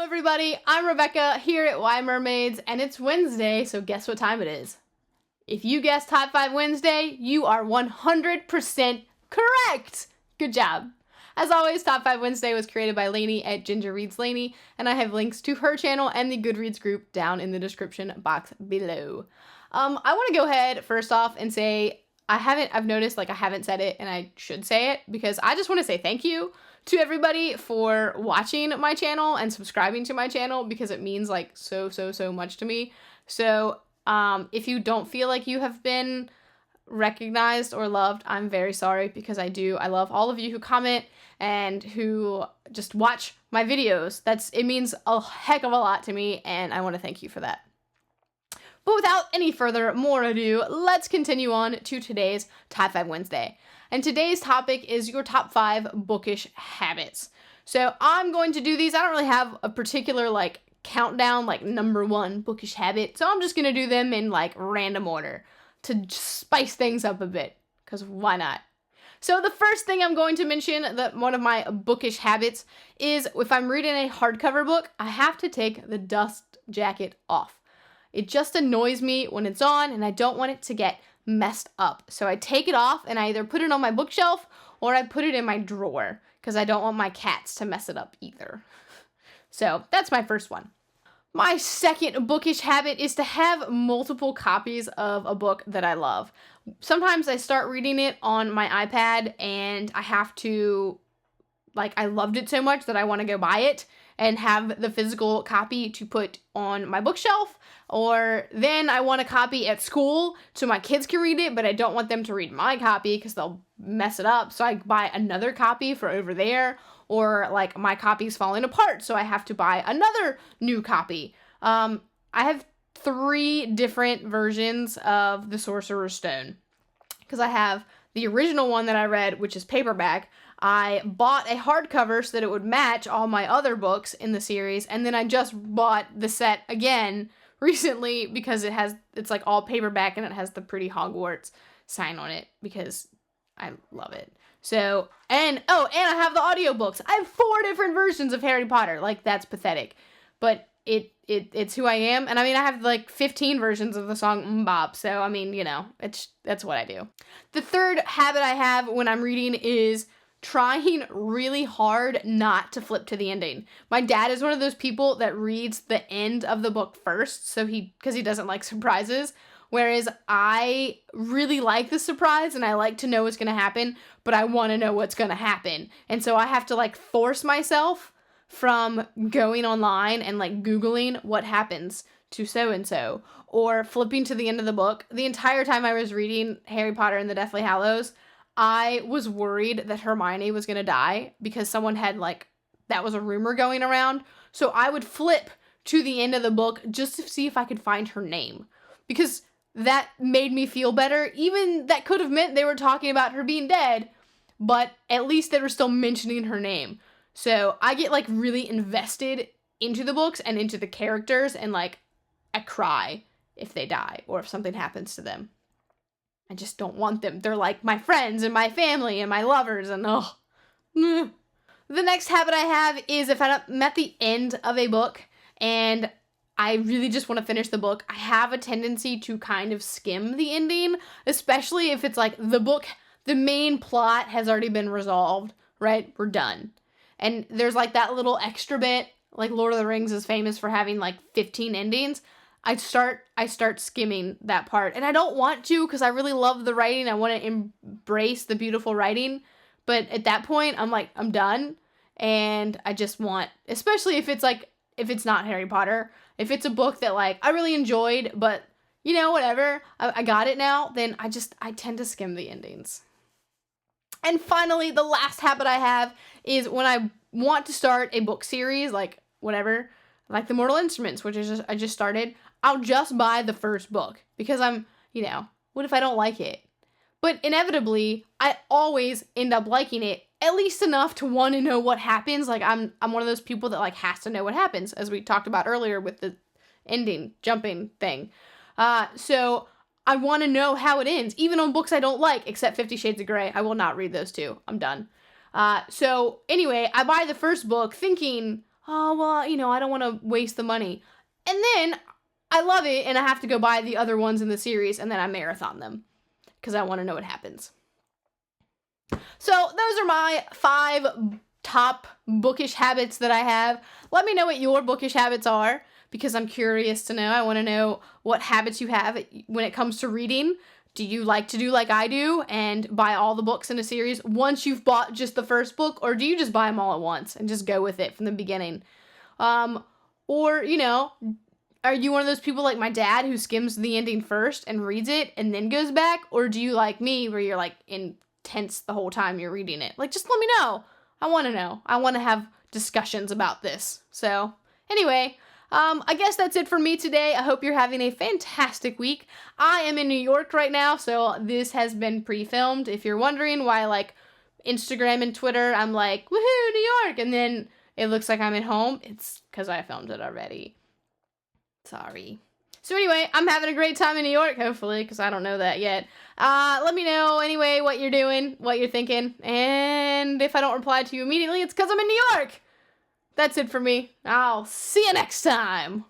Hello everybody, I'm Rebecca here at Why Mermaids, and it's Wednesday, so guess what time it is? If you guessed Top 5 Wednesday, you are 100% correct! Good job! As always, Top 5 Wednesday was created by Lainey at Ginger Reads Lainey, and I have links to her channel and the Goodreads group down in the description box below. I want to go ahead first off and say I've noticed I haven't said it and I should say it because I just want to say thank you to everybody for watching my channel and subscribing to my channel because it means so much to me. So if you don't feel like you have been recognized or loved, I'm very sorry because I do. I love all of you who comment and who just watch my videos. It means a heck of a lot to me and I want to thank you for that. But without any more ado, let's continue on to today's Top 5 Wednesday. And today's topic is your top 5 bookish habits. So I'm going to do these. I don't really have a particular countdown, number 1 bookish habit. So I'm just going to do them in random order to spice things up a bit, because why not? So the first thing I'm going to mention, that one of my bookish habits, is if I'm reading a hardcover book, I have to take the dust jacket off. It just annoys me when it's on and I don't want it to get messed up. So I take it off and I either put it on my bookshelf or I put it in my drawer because I don't want my cats to mess it up either. So that's my first one. My second bookish habit is to have multiple copies of a book that I love. Sometimes I start reading it on my iPad and I have to, I loved it so much that I want to go buy it and have the physical copy to put on my bookshelf, or then I want a copy at school so my kids can read it, but I don't want them to read my copy because they'll mess it up, so I buy another copy for over there, or my copy's falling apart, so I have to buy another new copy. I have 3 different versions of The Sorcerer's Stone, because I have the original one that I read, which is paperback. I bought a hardcover so that it would match all my other books in the series, and then I just bought the set again recently because it's all paperback and it has the pretty Hogwarts sign on it because I love it. So, and I have the audiobooks. I have 4 different versions of Harry Potter. That's pathetic. But it's who I am. And I have 15 versions of the song Mbop. So, that's what I do. The third habit I have when I'm reading is trying really hard not to flip to the ending. My dad is one of those people that reads the end of the book first, because he doesn't like surprises, whereas I really like the surprise and I like to know what's going to happen, but I want to know what's going to happen. And so I have to force myself from going online and Googling what happens to so-and-so, or flipping to the end of the book. The entire time I was reading Harry Potter and the Deathly Hallows, I was worried that Hermione was going to die because someone had that was a rumor going around. So I would flip to the end of the book just to see if I could find her name, because that made me feel better. Even that could have meant they were talking about her being dead, but at least they were still mentioning her name. So I get really invested into the books and into the characters, and I cry if they die or if something happens to them. I just don't want them. They're my friends and my family and my lovers, and The next habit I have is if I'm at the end of a book and I really just want to finish the book, I have a tendency to kind of skim the ending, especially if it's the main plot has already been resolved, right? We're done. And there's that little extra bit, Lord of the Rings is famous for having 15 endings. I start skimming that part, and I don't want to because I really love the writing. I want to embrace the beautiful writing, but at that point I'm done, and I just want, especially if it's not Harry Potter, if it's a book that I really enjoyed, but whatever, I got it now, then I tend to skim the endings. And finally, the last habit I have is when I want to start a book series, whatever, the Mortal Instruments, which I just started, I'll just buy the first book because what if I don't like it? But inevitably, I always end up liking it, at least enough to want to know what happens. I'm one of those people that has to know what happens, as we talked about earlier with the ending, jumping thing. So I want to know how it ends, even on books I don't like, except 50 Shades of Grey. I will not read those 2. I'm done. So anyway, I buy the first book thinking, oh, well, you know, I don't want to waste the money. And then I love it and I have to go buy the other ones in the series and then I marathon them because I want to know what happens. So those are my 5 top bookish habits that I have. Let me know what your bookish habits are because I'm curious to know. I want to know what habits you have when it comes to reading. Do you like to do like I do and buy all the books in a series once you've bought just the first book, or do you just buy them all at once and just go with it from the beginning? Or, you know, are you one of those people like my dad who skims the ending first and reads it and then goes back? Or do you like me where you're like intense the whole time you're reading it? Like, just let me know. I want to know. I want to have discussions about this. So anyway, I guess that's it for me today. I hope you're having a fantastic week. I am in New York right now, so this has been pre-filmed. If you're wondering why, like, Instagram and Twitter, I'm like, woohoo, New York, and then it looks like I'm at home, it's because I filmed it already. Sorry. So anyway, I'm having a great time in New York, hopefully, because I don't know that yet. Let me know, anyway, what you're doing, what you're thinking, and if I don't reply to you immediately, it's because I'm in New York. That's it for me. I'll see you next time.